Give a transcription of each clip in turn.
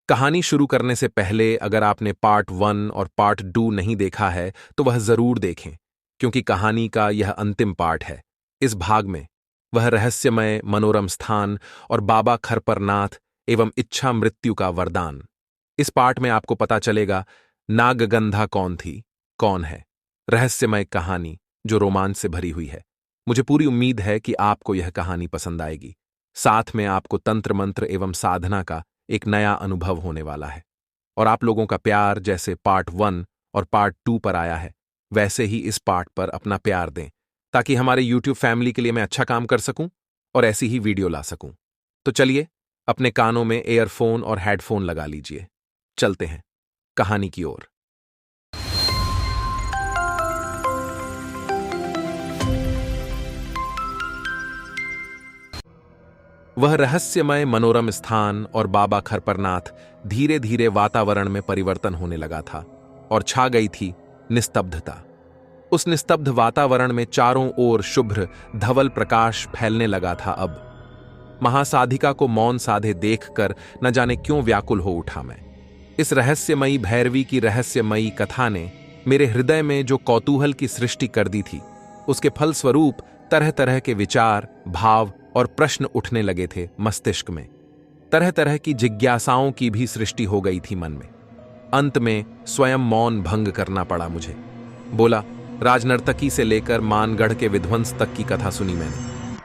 कहानी शुरू करने से पहले अगर आपने पार्ट 1 और पार्ट 2 नहीं देखा है तो वह जरूर देखें, क्योंकि कहानी का यह अंतिम पार्ट है। इस भाग में वह रहस्यमय मनोरम स्थान और बाबा खरपरनाथ एवं इच्छा मृत्यु का वरदान। इस पार्ट में आपको पता चलेगा नागगंधा कौन थी, कौन है। रहस्यमय कहानी जो रोमांच से भरी हुई है। मुझे पूरी उम्मीद है कि आपको यह कहानी पसंद आएगी। साथ में आपको तंत्र मंत्र एवं साधना का एक नया अनुभव होने वाला है। और आप लोगों का प्यार जैसे पार्ट 1 और पार्ट 2 पर आया है, वैसे ही इस पार्ट पर अपना प्यार दें, ताकि हमारे YouTube फैमिली के लिए मैं अच्छा काम कर सकूं और ऐसी ही वीडियो ला सकूं। तो चलिए अपने कानों में एयरफोन और हेडफोन लगा लीजिए। चलते हैं कहानी की ओर। वह रहस्यमय मनोरम स्थान और बाबा खरपरनाथ धीरे धीरे वातावरण में परिवर्तन होने लगा था और छा गई थी निस्तब्धता। उस निस्तब्ध वातावरण में चारों ओर शुभ्र धवल प्रकाश फैलने लगा था। अब महासाधिका को मौन साधे देखकर न जाने क्यों व्याकुल हो उठा मैं। इस रहस्यमयी भैरवी की रहस्यमयी कथा ने मेरे हृदय में जो कौतूहल की सृष्टि कर दी थी, उसके फलस्वरूप तरह तरह के विचार, भाव और प्रश्न उठने लगे थे मस्तिष्क में। तरह तरह की जिज्ञासाओं की भी सृष्टि हो गई थी मन में। अंत में स्वयं मौन भंग करना पड़ा मुझे। बोला, राजनर्तकी से लेकर मानगढ़ के विध्वंस तक की कथा सुनी मैंने।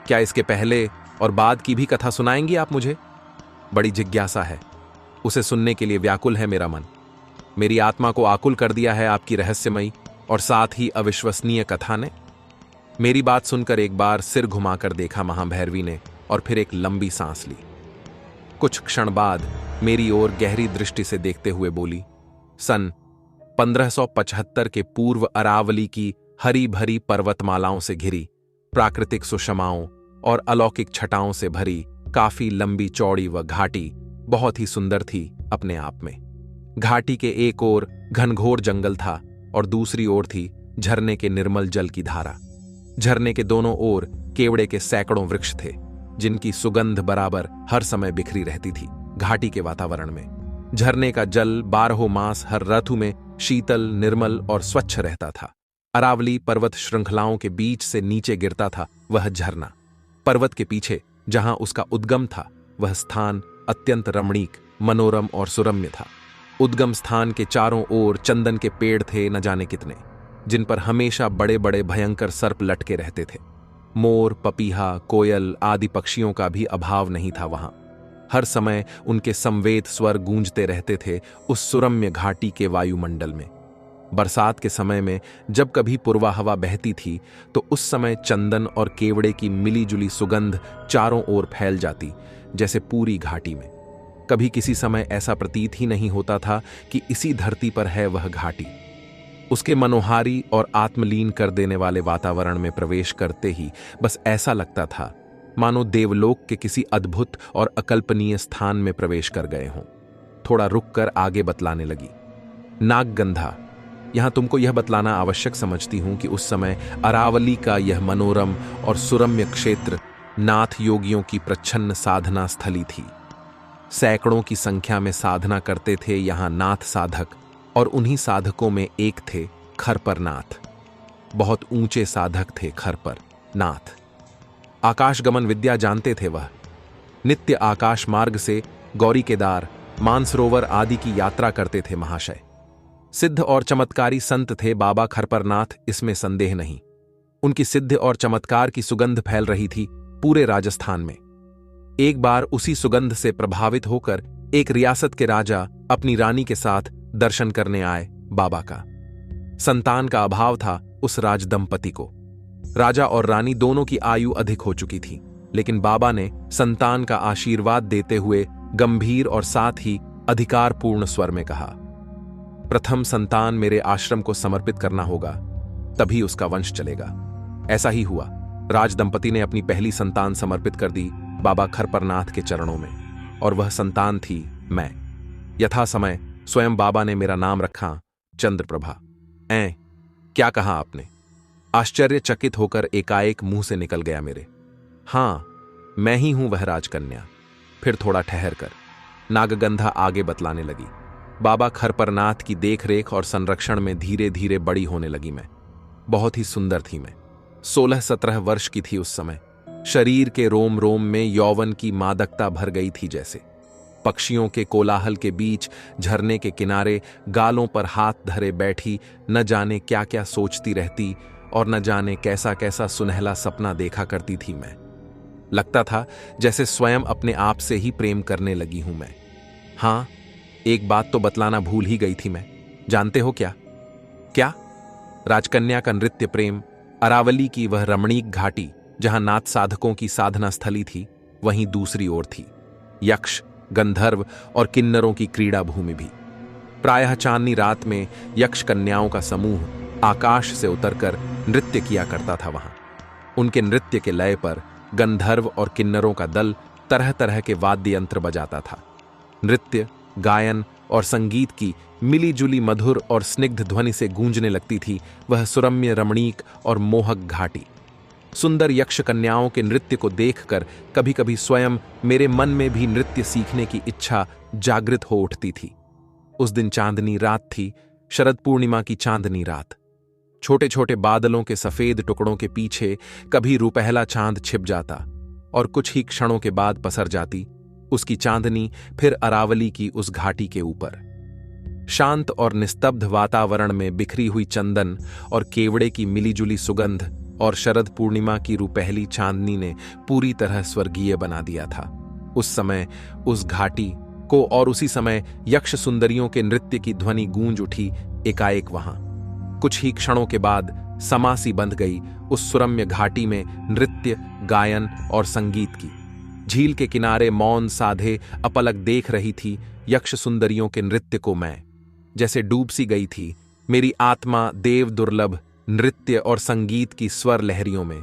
क्या इसके पहले और बाद की भी कथा सुनाएंगी आप मुझे? बड़ी जिज्ञासा है, उसे सुनने के लिए व्याकुल है मेरा मन। मेरी आत्मा को आकुल कर दिया है आपकी रहस्यमयी और साथ ही अविश्वसनीय कथा ने। मेरी बात सुनकर एक बार सिर घुमाकर देखा महाभैरवी ने और फिर एक लंबी सांस ली। कुछ क्षण बाद मेरी ओर गहरी दृष्टि से देखते हुए बोली, सन 1575 के पूर्व अरावली की हरी भरी पर्वतमालाओं से घिरी, प्राकृतिक सुषमाओं और अलौकिक छटाओं से भरी काफी लंबी चौड़ी वह घाटी बहुत ही सुंदर थी अपने आप में। घाटी के एक ओर घनघोर जंगल था और दूसरी ओर थी झरने के निर्मल जल की धारा। झरने के दोनों ओर केवड़े के सैकड़ों वृक्ष थे, जिनकी सुगंध बराबर हर समय बिखरी रहती थी घाटी के वातावरण में। झरने का जल 12 मास हर ऋतु में शीतल, निर्मल और स्वच्छ रहता था। अरावली पर्वत श्रृंखलाओं के बीच से नीचे गिरता था वह झरना। पर्वत के पीछे जहां उसका उद्गम था, वह स्थान अत्यंत रमणीक, मनोरम और सुरम्य था। उद्गम स्थान के चारों ओर चंदन के पेड़ थे न जाने कितने, जिन पर हमेशा बड़े बड़े भयंकर सर्प लटके रहते थे। मोर, पपीहा, कोयल आदि पक्षियों का भी अभाव नहीं था वहां। हर समय उनके संवेद स्वर गूंजते रहते थे उस सुरम्य घाटी के वायुमंडल में। बरसात के समय में जब कभी पूर्वा हवा बहती थी तो उस समय चंदन और केवड़े की मिलीजुली सुगंध चारों ओर फैल जाती, जैसे पूरी घाटी में। कभी किसी समय ऐसा प्रतीत ही नहीं होता था कि इसी धरती पर है वह घाटी। उसके मनोहारी और आत्मलीन कर देने वाले वातावरण में प्रवेश करते ही बस ऐसा लगता था मानो देवलोक के किसी अद्भुत और अकल्पनीय स्थान में प्रवेश कर गए हों। थोड़ा रुककर आगे बतलाने लगी, नागगंधा, यहां तुमको यह बतलाना आवश्यक समझती हूं कि उस समय अरावली का यह मनोरम और सुरम्य क्षेत्र नाथ योगियों की प्रच्छन्न साधना स्थली थी। सैकड़ों की संख्या में साधना करते थे यहां नाथ साधक, और उन्हीं साधकों में एक थे खरपरनाथ। बहुत ऊंचे साधक थे खरपरनाथ। आकाशगमन विद्या जानते थे वह। नित्य आकाश मार्ग से गौरी केदार, मानसरोवर आदि की यात्रा करते थे महाशय। सिद्ध और चमत्कारी संत थे बाबा खरपरनाथ, इसमें संदेह नहीं। उनकी सिद्ध और चमत्कार की सुगंध फैल रही थी पूरे राजस्थान में। एक बार उसी सुगंध से प्रभावित होकर एक रियासत के राजा अपनी रानी के साथ दर्शन करने आए बाबा का। संतान का अभाव था उस राजदंपति को। राजा और रानी दोनों की आयु अधिक हो चुकी थी, लेकिन बाबा ने संतान का आशीर्वाद देते हुए गंभीर और साथ ही अधिकारपूर्ण स्वर में कहा, प्रथम संतान मेरे आश्रम को समर्पित करना होगा, तभी उसका वंश चलेगा। ऐसा ही हुआ। राजदंपति ने अपनी पहली संतान समर्पित कर दी बाबा खरपरनाथ के चरणों में, और वह संतान थी मैं। यथा समय स्वयं बाबा ने मेरा नाम रखा चंद्रप्रभा। क्या कहा आपने? आश्चर्यचकित होकर एकाएक मुंह से निकल गया मेरे। हां, मैं ही हूं वह राजकन्या। फिर थोड़ा ठहर कर, नागगंधा आगे बतलाने लगी। बाबा खरपरनाथ की देखरेख और संरक्षण में धीरे धीरे बड़ी होने लगी मैं। बहुत ही सुंदर थी मैं। 16-17 वर्ष की थी उस समय। शरीर के रोम रोम में यौवन की मादकता भर गई थी जैसे। पक्षियों के कोलाहल के बीच झरने के किनारे गालों पर हाथ धरे बैठी न जाने क्या क्या सोचती रहती और न जाने कैसा कैसा सुनहला सपना देखा करती थी मैं। लगता था जैसे स्वयं अपने आप से ही प्रेम करने लगी हूं मैं। हां, एक बात तो बतलाना भूल ही गई थी मैं। जानते हो क्या? क्या? राजकन्या का नृत्य प्रेम, अरावली की वह रमणीक घाटी जहां नाथ साधकों की साधना स्थली थी, वहीं दूसरी ओर थी यक्ष, गंधर्व और किन्नरों की क्रीड़ा भूमि भी। प्रायः चांदनी रात में यक्ष कन्याओं का समूह आकाश से उतरकर नृत्य किया करता था वहां। उनके नृत्य के लय पर गंधर्व और किन्नरों का दल तरह तरह के वाद्य यंत्र बजाता था। नृत्य, गायन और संगीत की मिलीजुली मधुर और स्निग्ध ध्वनि से गूंजने लगती थी वह सुरम्य, रमणीक और मोहक घाटी। सुंदर यक्ष कन्याओं के नृत्य को देखकर कभी कभी स्वयं मेरे मन में भी नृत्य सीखने की इच्छा जागृत हो उठती थी। उस दिन चांदनी रात थी, शरद पूर्णिमा की चांदनी रात। छोटे छोटे बादलों के सफेद टुकड़ों के पीछे कभी रुपहला चांद छिप जाता और कुछ ही क्षणों के बाद पसर जाती उसकी चांदनी फिर अरावली की उस घाटी के ऊपर। शांत और निस्तब्ध वातावरण में बिखरी हुई चंदन और केवड़े की मिलीजुली सुगंध और शरद पूर्णिमा की रुपहली चांदनी ने पूरी तरह स्वर्गीय बना दिया था उस समय उस घाटी को। और उसी समय यक्ष सुंदरियों के नृत्य की ध्वनि गूंज उठी एकाएक वहां। कुछ ही क्षणों के बाद समासी बंध गई उस सुरम्य घाटी में नृत्य, गायन और संगीत की। झील के किनारे मौन साधे अपलक देख रही थी यक्ष सुंदरियों के नृत्य को मैं। जैसे डूब सी गई थी मेरी आत्मा देव दुर्लभ नृत्य और संगीत की स्वर लहरियों में।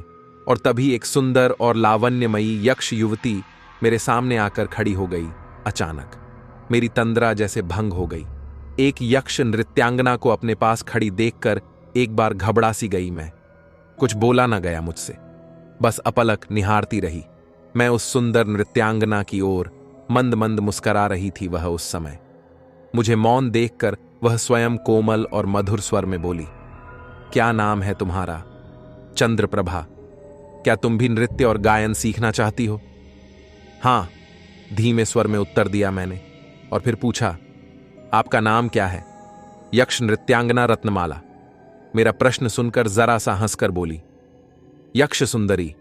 और तभी एक सुंदर और लावण्यमयी यक्ष युवती मेरे सामने आकर खड़ी हो गई। अचानक मेरी तंद्रा जैसे भंग हो गई। एक यक्ष नृत्यांगना को अपने पास खड़ी देखकर एक बार घबरा सी गई मैं। कुछ बोला न गया मुझसे, बस अपलक निहारती रही मैं उस सुंदर नृत्यांगना की ओर। मंद मंद मुस्करा रही थी वह उस समय। मुझे मौन देखकर वह स्वयं कोमल और मधुर स्वर में बोली, क्या नाम है तुम्हारा? चंद्रप्रभा। क्या तुम भी नृत्य और गायन सीखना चाहती हो? हां, धीमे स्वर में उत्तर दिया मैंने और फिर पूछा, आपका नाम क्या है? यक्ष नृत्यांगना रत्नमाला। मेरा प्रश्न सुनकर जरा सा हंसकर बोली, यक्ष सुंदरी,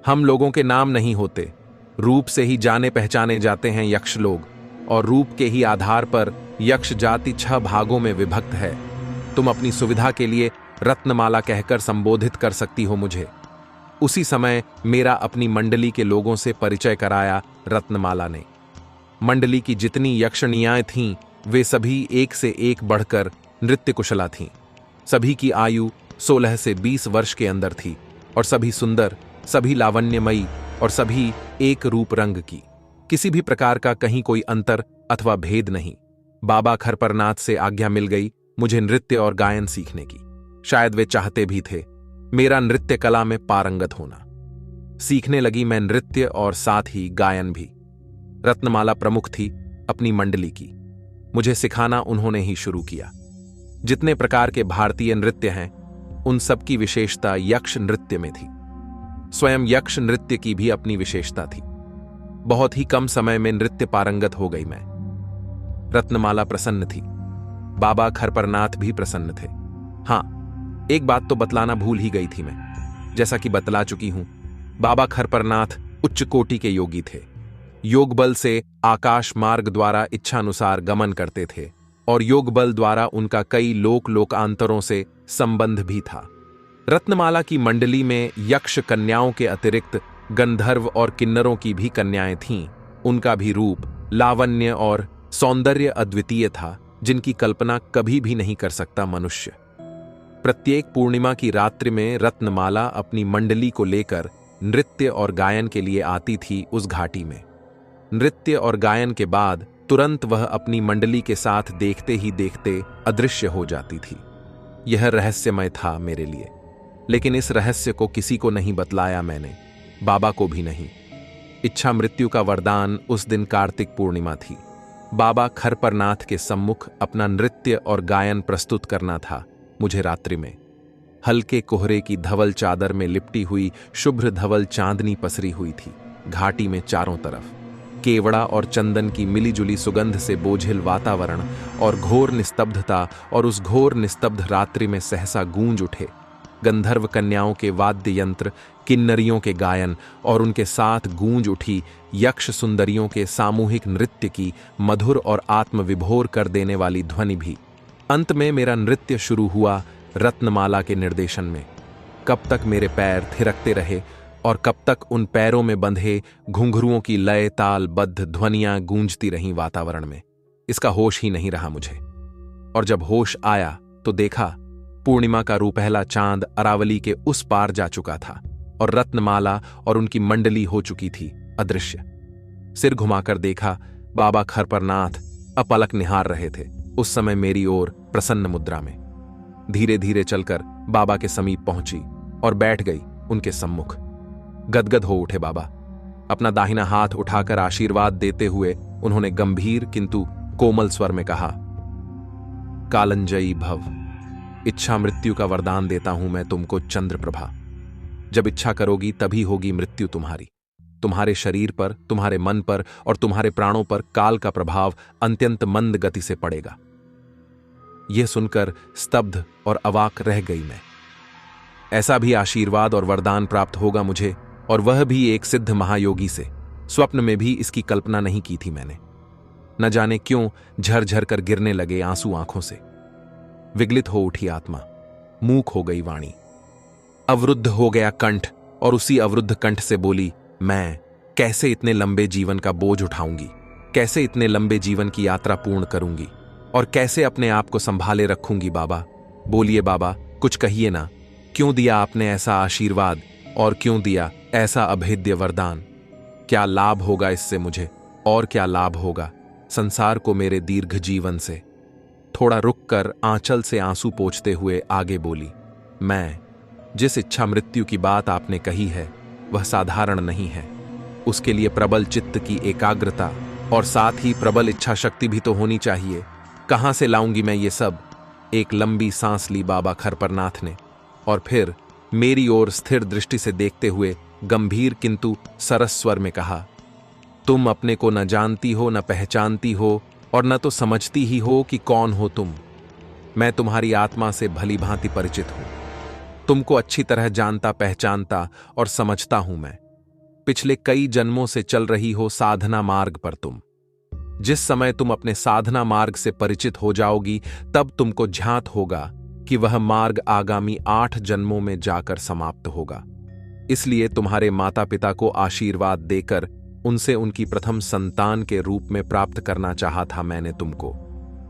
हम लोगों के नाम नहीं होते, रूप से ही जाने पहचाने जाते हैं यक्ष लोग। और रूप के ही आधार पर यक्ष जाति 6 भागों में विभक्त है। तुम अपनी सुविधा के लिए रत्नमाला कहकर संबोधित कर सकती हो मुझे। उसी समय मेरा अपनी मंडली के लोगों से परिचय कराया रत्नमाला ने। मंडली की जितनी यक्षणियाएं थीं वे सभी एक से एक बढ़कर नृत्य कुशला थीं। सभी की आयु 16 से 20 वर्ष के अंदर थी और सभी सुंदर, सभी लावण्यमयी और सभी एक रूप रंग की। किसी भी प्रकार का कहीं कोई अंतर अथवा भेद नहीं। बाबा खरपरनाथ से आज्ञा मिल गई मुझे नृत्य और गायन सीखने की। शायद वे चाहते भी थे मेरा नृत्य कला में पारंगत होना। सीखने लगी मैं नृत्य और साथ ही गायन भी। रत्नमाला प्रमुख थी अपनी मंडली की। मुझे सिखाना उन्होंने ही शुरू किया। जितने प्रकार के भारतीय नृत्य हैं उन सबकी विशेषता यक्ष नृत्य में थी। स्वयं यक्ष नृत्य की भी अपनी विशेषता थी। बहुत ही कम समय में नृत्य पारंगत हो गई मैं। रत्नमाला प्रसन्न थी, बाबा खरपरनाथ भी प्रसन्न थे। हां, एक बात तो बतलाना भूल ही गई थी मैं। जैसा कि बतला चुकी हूं, बाबा खरपरनाथ उच्च कोटि के योगी थे। योग बल से आकाश मार्ग द्वारा इच्छानुसार गमन करते थे और योग बल द्वारा उनका कई लोकांतरों से संबंध भी था। रत्नमाला की मंडली में यक्ष कन्याओं के अतिरिक्त गंधर्व और किन्नरों की भी कन्याएं थीं। उनका भी रूप, लावण्य और सौंदर्य अद्वितीय था, जिनकी कल्पना कभी भी नहीं कर सकता मनुष्य। प्रत्येक पूर्णिमा की रात्रि में रत्नमाला अपनी मंडली को लेकर नृत्य और गायन के लिए आती थी उस घाटी में। नृत्य और गायन के बाद तुरंत वह अपनी मंडली के साथ देखते ही देखते अदृश्य हो जाती थी। यह रहस्यमय था मेरे लिए, लेकिन इस रहस्य को किसी को नहीं बतलाया मैंने, बाबा को भी नहीं। इच्छा मृत्यु का वरदान उस दिन कार्तिक पूर्णिमा थी। बाबा खरपरनाथ के सम्मुख अपना नृत्य और गायन प्रस्तुत करना था मुझे रात्रि में। हल्के कोहरे की धवल चादर में लिपटी हुई शुभ्र धवल चांदनी पसरी हुई थी। घाटी में चारों तरफ केवड़ा और चंदन की मिलीजुली सुगंध से बोझिल वातावरण और घोर निस्तब्धता, और उस घोर निस्तब्ध रात्रि में सहसा गूंज उठे गंधर्व कन्याओं के वाद्य यंत्र, किन्नरियों के गायन, और उनके साथ गूंज उठी यक्ष सुंदरियों के सामूहिक नृत्य की मधुर और आत्मविभोर कर देने वाली ध्वनि भी। अंत में मेरा नृत्य शुरू हुआ रत्नमाला के निर्देशन में। कब तक मेरे पैर थिरकते रहे और कब तक उन पैरों में बंधे घुंघरुओं की लय ताल बद्ध ध्वनियां गूंजती रहीं वातावरण में, इसका होश ही नहीं रहा मुझे। और जब होश आया तो देखा पूर्णिमा का रूपहला चांद अरावली के उस पार जा चुका था और रत्नमाला और उनकी मंडली हो चुकी थी अदृश्य। सिर घुमाकर देखा बाबा खरपरनाथ अपलक निहार रहे थे उस समय मेरी ओर प्रसन्न मुद्रा में। धीरे धीरे चलकर बाबा के समीप पहुंची और बैठ गई उनके सम्मुख। गदगद हो उठे बाबा। अपना दाहिना हाथ उठाकर आशीर्वाद देते हुए उन्होंने गंभीर किंतु कोमल स्वर में कहा, कालंजयी भव। इच्छा मृत्यु का वरदान देता हूं मैं तुमको चंद्रप्रभा। जब इच्छा करोगी तभी होगी मृत्यु तुम्हारी। तुम्हारे शरीर पर, तुम्हारे मन पर और तुम्हारे प्राणों पर काल का प्रभाव अत्यंत मंद गति से पड़ेगा। यह सुनकर स्तब्ध और अवाक रह गई मैं। ऐसा भी आशीर्वाद और वरदान प्राप्त होगा मुझे, और वह भी एक सिद्ध महायोगी से। स्वप्न में भी इसकी कल्पना नहीं की थी मैंने। न जाने क्यों झरझर कर गिरने लगे आंसू आंखों से। विगलित हो उठी आत्मा, मूक हो गई वाणी, अवरुद्ध हो गया कंठ, और उसी अवरुद्ध कंठ से बोली, मैं कैसे इतने लंबे जीवन का बोझ उठाऊंगी, कैसे इतने लंबे जीवन की यात्रा पूर्ण करूंगी, और कैसे अपने आप को संभाले रखूंगी। बाबा बोलिए, बाबा कुछ कहिए ना। क्यों दिया आपने ऐसा आशीर्वाद, और क्यों दिया ऐसा अभेद्य वरदान? क्या लाभ होगा इससे मुझे, और क्या लाभ होगा संसार को मेरे दीर्घ जीवन से? थोड़ा रुककर आंचल से आंसू पोंछते हुए आगे बोली, मैं जिस इच्छा मृत्यु की बात आपने कही है वह साधारण नहीं है। उसके लिए प्रबल चित्त की एकाग्रता और साथ ही प्रबल इच्छा शक्ति भी तो होनी चाहिए। कहां से लाऊंगी मैं ये सब? एक लंबी सांस ली बाबा खरपरनाथ ने, और फिर मेरी ओर स्थिर दृष्टि से देखते हुए गंभीर किंतु सरस स्वर में कहा, तुम अपने को न जानती हो, न पहचानती हो, और न तो समझती ही हो कि कौन हो तुम। मैं तुम्हारी आत्मा से भली भांति परिचित हूं। तुमको अच्छी तरह जानता, पहचानता और समझता हूं मैं। पिछले कई जन्मों से चल रही हो साधना मार्ग पर तुम। जिस समय तुम अपने साधना मार्ग से परिचित हो जाओगी, तब तुमको ज्ञात होगा कि वह मार्ग आगामी 8 जन्मों में जाकर समाप्त होगा। इसलिए तुम्हारे माता पिता को आशीर्वाद देकर उनसे उनकी प्रथम संतान के रूप में प्राप्त करना चाहा था मैंने तुमको,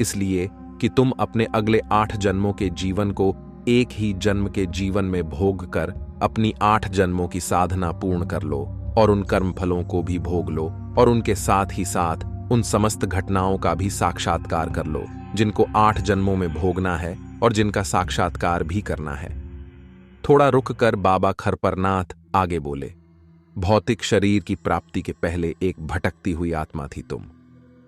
इसलिए कि तुम अपने अगले 8 जन्मों के जीवन को एक ही जन्म के जीवन में भोग कर अपनी 8 जन्मों की साधना पूर्ण कर लो, और उन कर्म फलों को भी भोग लो, और उनके साथ ही साथ उन समस्त घटनाओं का भी साक्षात्कार कर लो जिनको 8 जन्मों में भोगना है और जिनका साक्षात्कार भी करना है। थोड़ा रुककर बाबा खरपरनाथ आगे बोले, भौतिक शरीर की प्राप्ति के पहले एक भटकती हुई आत्मा थी तुम।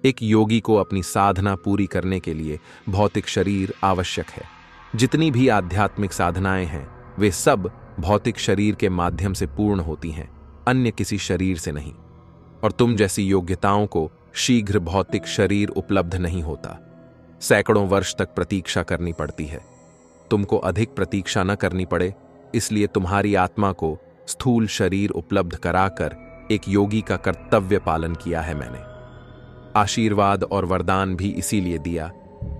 एक योगी को अपनी साधना पूरी करने के लिए भौतिक शरीर आवश्यक है। जितनी भी आध्यात्मिक साधनाएं हैं वे सब भौतिक शरीर के माध्यम से पूर्ण होती हैं, अन्य किसी शरीर से नहीं। और तुम जैसी योग्यताओं को शीघ्र भौतिक शरीर उपलब्ध नहीं होता। सैकड़ों वर्ष तक प्रतीक्षा करनी पड़ती है। तुमको अधिक प्रतीक्षा न करनी पड़े, इसलिए तुम्हारी आत्मा को स्थूल शरीर उपलब्ध कराकर एक योगी का कर्तव्य पालन किया है मैंने। आशीर्वाद और वरदान भी इसीलिए दिया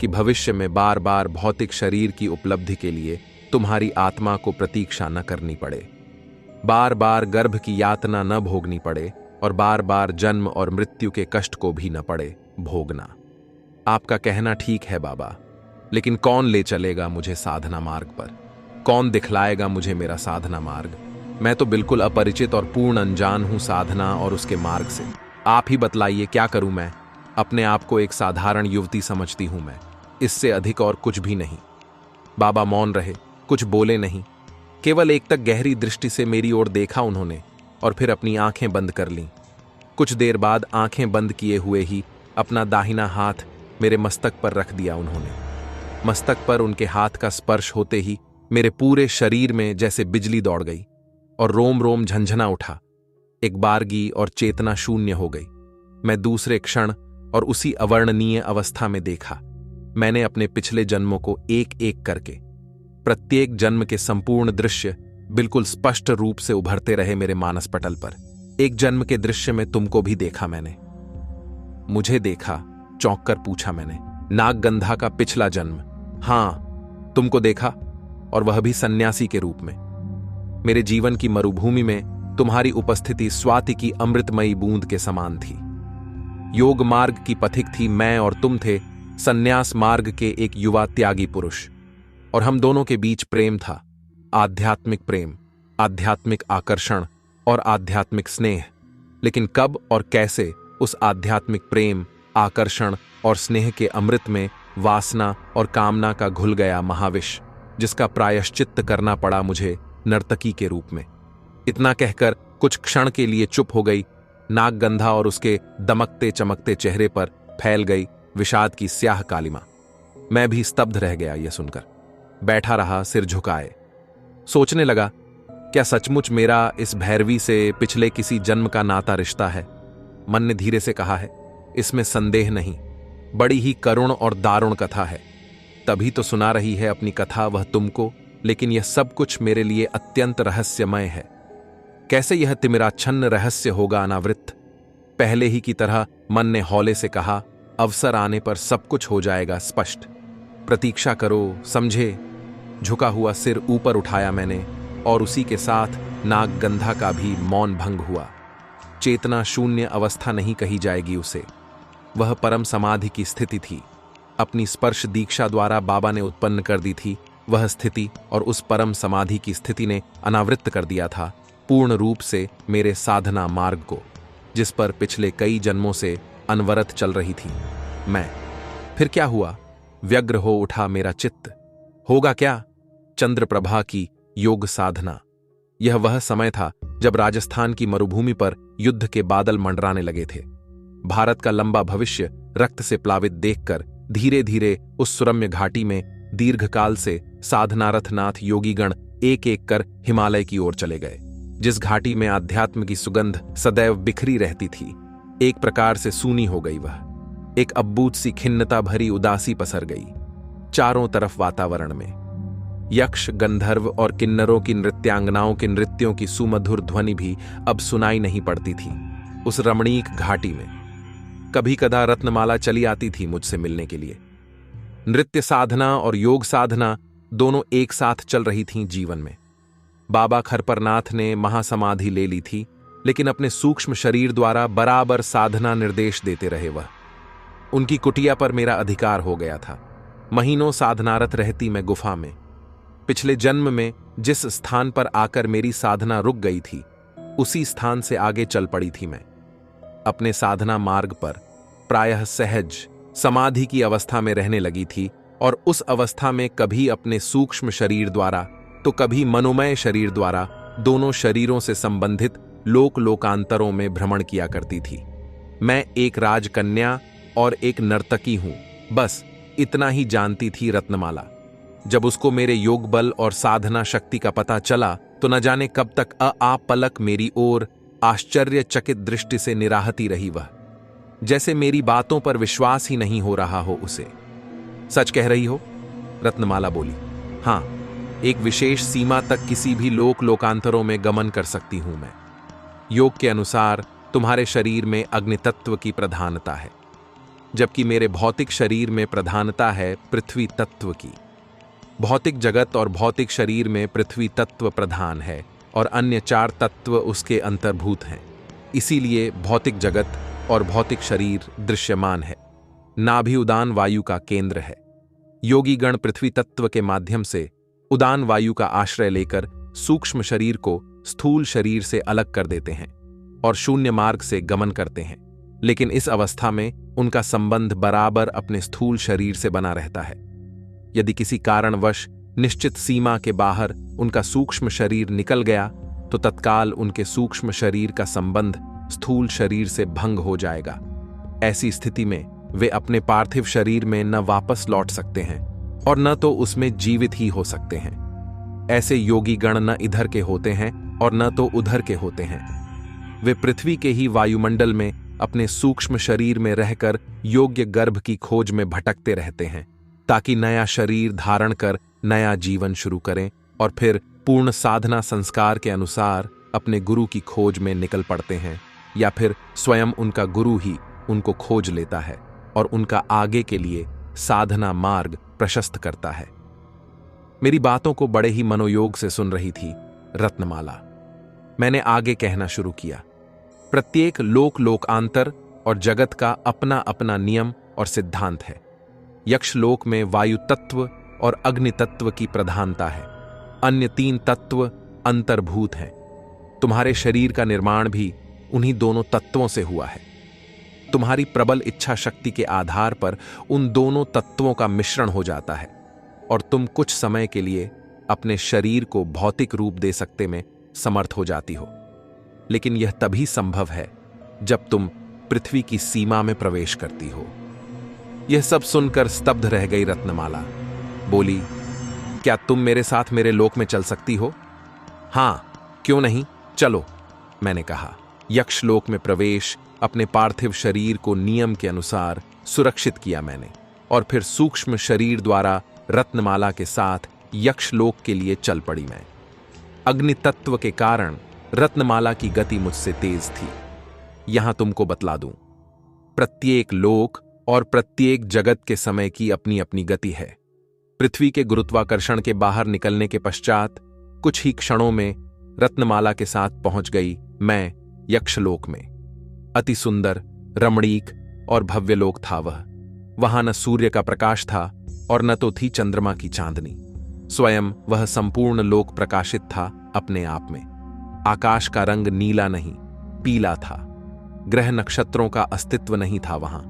कि भविष्य में बार बार भौतिक शरीर की उपलब्धि के लिए तुम्हारी आत्मा को प्रतीक्षा न करनी पड़े, बार बार गर्भ की यातना न भोगनी पड़े, और बार बार जन्म और मृत्यु के कष्ट को भी न पड़े भोगना। आपका कहना ठीक है बाबा, लेकिन कौन ले चलेगा मुझे साधना मार्ग पर? कौन दिखलाएगा मुझे मेरा साधना मार्ग? मैं तो बिल्कुल अपरिचित और पूर्ण अनजान हूं साधना और उसके मार्ग से। आप ही बतलाइए क्या करूं मैं? अपने आप को एक साधारण युवती समझती हूं मैं, इससे अधिक और कुछ भी नहीं। बाबा मौन रहे, कुछ बोले नहीं। केवल एक तक गहरी दृष्टि से मेरी ओर देखा उन्होंने, और फिर अपनी आंखें बंद कर लीं। कुछ देर बाद आंखें बंद किए हुए ही अपना दाहिना हाथ मेरे मस्तक पर रख दिया उन्होंने। मस्तक पर उनके हाथ का स्पर्श होते ही मेरे पूरे शरीर में जैसे बिजली दौड़ गई और रोम रोम झंझना उठा। एक बारगी और चेतना शून्य हो गई। मैं दूसरे क्षण और उसी अवर्णनीय अवस्था में देखा। मैंने अपने पिछले जन्मों को एक एक करके, प्रत्येक जन्म के संपूर्ण दृश्य बिल्कुल स्पष्ट रूप से उभरते रहे मेरे मानस पटल पर। एक जन्म के दृश्य में तुमको भी देखा मैंने। मुझे देखा, चौंक कर पूछा मैंने। नागगंधा का पिछला जन्म? हां, तुमको देखा, और वह भी सन्यासी के रूप में। मेरे जीवन की मरुभूमि में तुम्हारी उपस्थिति स्वाति की अमृतमयी बूंद के समान थी। योग मार्ग की पथिक थी मैं, और तुम थे सन्यास मार्ग के एक युवा त्यागी पुरुष। और हम दोनों के बीच प्रेम था, आध्यात्मिक प्रेम, आध्यात्मिक आकर्षण और आध्यात्मिक स्नेह। लेकिन कब और कैसे उस आध्यात्मिक प्रेम, आकर्षण और स्नेह के अमृत में वासना और कामना का घुल गया महाविष, जिसका प्रायश्चित्त करना पड़ा मुझे नर्तकी के रूप में। इतना कहकर कुछ क्षण के लिए चुप हो गई। नागगंधा और उसके दमकते चमकते चेहरे पर फैल गई विषाद की स्याह कालिमा। मैं भी स्तब्ध रह गया यह सुनकर। बैठा रहा सिर झुकाए। सोचने लगा, क्या सचमुच मेरा इस भैरवी से पिछले किसी जन्म का नाता रिश्ता है? मन ने धीरे से कहा है, इसमें संदेह नहीं। बड़ी ही करुण और दारुण कथा है। तभी तो सुना रही है अपनी कथा वह तुमको, लेकिन यह सब कुछ मेरे लिए अत्यंत रहस्यमय है। कैसे यह तिमिराच्छन्न रहस्य होगा अनावृत? पहले ही की तरह मन ने हौले से कहा, अवसर आने पर सब कुछ हो जाएगा स्पष्ट। प्रतीक्षा करो, समझे। झुका हुआ सिर ऊपर उठाया मैंने, और उसी के साथ नागगंधा का भी मौन भंग हुआ। चेतना शून्य अवस्था नहीं कही जाएगी उसे। वह परम समाधि की स्थिति थी। अपनी स्पर्श दीक्षा द्वारा बाबा ने उत्पन्न कर दी थी वह स्थिति, और उस परम समाधि की स्थिति ने अनावृत कर दिया था पूर्ण रूप से मेरे साधना मार्ग को, जिस पर पिछले कई जन्मों से अनवरत चल रही थी मैं। फिर क्या हुआ? व्यग्र हो उठा मेरा चित्त। होगा क्या? चंद्रप्रभा की योग साधना। यह वह समय था जब राजस्थान की मरुभूमि पर युद्ध के बादल मंडराने लगे थे। भारत का लंबा भविष्य रक्त से प्लावित देखकर धीरे धीरे उस सुरम्य घाटी में दीर्घकाल से साधनारथ नाथ योगीगण एक एक कर हिमालय की ओर चले गए। जिस घाटी में आध्यात्म की सुगंध सदैव बिखरी रहती थी, एक प्रकार से सूनी हो गई वह। एक अद्भुत सी खिन्नता भरी उदासी पसर गई चारों तरफ वातावरण में। यक्ष, गंधर्व और किन्नरों की नृत्यांगनाओं के नृत्यों की सुमधुर ध्वनि भी अब सुनाई नहीं पड़ती थी उस रमणीक घाटी में। कभी कदा रत्नमाला चली आती थी मुझसे मिलने के लिए। नृत्य साधना और योग साधना दोनों एक साथ चल रही थीं जीवन में। बाबा खरपरनाथ ने महासमाधि ले ली थी, लेकिन अपने सूक्ष्म शरीर द्वारा बराबर साधना निर्देश देते रहे वह। उनकी कुटिया पर मेरा अधिकार हो गया था। महीनों साधनारत रहती मैं गुफा में। पिछले जन्म में जिस स्थान पर आकर मेरी साधना रुक गई थी, उसी स्थान से आगे चल पड़ी थी मैं। अपने साधना मार्ग पर प्रायः सहज समाधि की अवस्था में रहने लगी थी, और उस अवस्था में कभी अपने सूक्ष्म शरीर द्वारा तो कभी मनोमय शरीर द्वारा दोनों शरीरों से संबंधित लोक लोकांतरों में भ्रमण किया करती थी। मैं एक राजकन्या और एक नर्तकी हूं, बस इतना ही जानती थी रत्नमाला। जब उसको मेरे योग बल और साधना शक्ति का पता चला तो न जाने कब तक पलक मेरी ओर आश्चर्यचकित दृष्टि से निराहती रही वह, जैसे मेरी बातों पर विश्वास ही नहीं हो रहा हो उसे। सच कह रही हो? रत्नमाला बोली। हां, एक विशेष सीमा तक किसी भी लोक लोकांतरों में गमन कर सकती हूं मैं। योग के अनुसार तुम्हारे शरीर में अग्नि तत्व की प्रधानता है, जबकि मेरे भौतिक शरीर में प्रधानता है पृथ्वी तत्व की। भौतिक जगत और भौतिक शरीर में पृथ्वी तत्व प्रधान है और अन्य 4 तत्व उसके अंतर्भूत हैं। इसीलिए भौतिक जगत और भौतिक शरीर दृश्यमान है। नाभि उदान वायु का केंद्र है। योगीगण पृथ्वी तत्व के माध्यम से उदान वायु का आश्रय लेकर सूक्ष्म शरीर को स्थूल शरीर से अलग कर देते हैं और शून्य मार्ग से गमन करते हैं। लेकिन इस अवस्था में उनका संबंध बराबर अपने स्थूल शरीर से बना रहता है। यदि किसी कारणवश निश्चित सीमा के बाहर उनका सूक्ष्म शरीर निकल गया तो तत्काल उनके सूक्ष्म शरीर का संबंध स्थूल शरीर से भंग हो जाएगा। ऐसी स्थिति में वे अपने पार्थिव शरीर में न वापस लौट सकते हैं और न तो उसमें जीवित ही हो सकते हैं। ऐसे योगी गण न इधर के होते हैं और न तो उधर के होते हैं। वे पृथ्वी के ही वायुमंडल में अपने सूक्ष्म शरीर में रहकर योग्य गर्भ की खोज में भटकते रहते हैं, ताकि नया शरीर धारण कर नया जीवन शुरू करें और फिर पूर्ण साधना संस्कार के अनुसार अपने गुरु की खोज में निकल पड़ते हैं, या फिर स्वयं उनका गुरु ही उनको खोज लेता है और उनका आगे के लिए साधना मार्ग प्रशस्त करता है। मेरी बातों को बड़े ही मनोयोग से सुन रही थी रत्नमाला। मैंने आगे कहना शुरू किया। प्रत्येक लोकांतर और जगत का अपना अपना नियम और सिद्धांत है। यक्षलोक में वायु तत्व और अग्नि तत्व की प्रधानता है। अन्य 3 तत्व अंतर्भूत हैं। तुम्हारे शरीर का निर्माण भी उन्हीं दोनों तत्वों से हुआ है। तुम्हारी प्रबल इच्छा शक्ति के आधार पर उन दोनों तत्वों का मिश्रण हो जाता है और तुम कुछ समय के लिए अपने शरीर को भौतिक रूप दे सकते में समर्थ हो जाती हो। लेकिन यह तभी संभव है जब तुम पृथ्वी की सीमा में प्रवेश करती हो। यह सब सुनकर स्तब्ध रह गई रत्नमाला। बोली, क्या तुम मेरे साथ मेरे लोक में चल सकती हो? हां, क्यों नहीं, चलो, मैंने कहा। यक्षलोक में प्रवेश अपने पार्थिव शरीर को नियम के अनुसार सुरक्षित किया मैंने, और फिर सूक्ष्म शरीर द्वारा रत्नमाला के साथ यक्षलोक के लिए चल पड़ी मैं। अग्नि तत्व के कारण रत्नमाला की गति मुझसे तेज थी। यहां तुमको बतला दूं, प्रत्येक लोक और प्रत्येक जगत के समय की अपनी अपनी गति है। पृथ्वी के गुरुत्वाकर्षण के बाहर निकलने के पश्चात कुछ ही क्षणों में रत्नमाला के साथ पहुंच गई मैं यक्षलोक में। अति सुंदर, रमणीक और भव्य लोक था वह। वहां न सूर्य का प्रकाश था और न तो थी चंद्रमा की चांदनी। स्वयं वह संपूर्ण लोक प्रकाशित था अपने आप में। आकाश का रंग नीला नहीं, पीला था। ग्रह नक्षत्रों का अस्तित्व नहीं था वहां।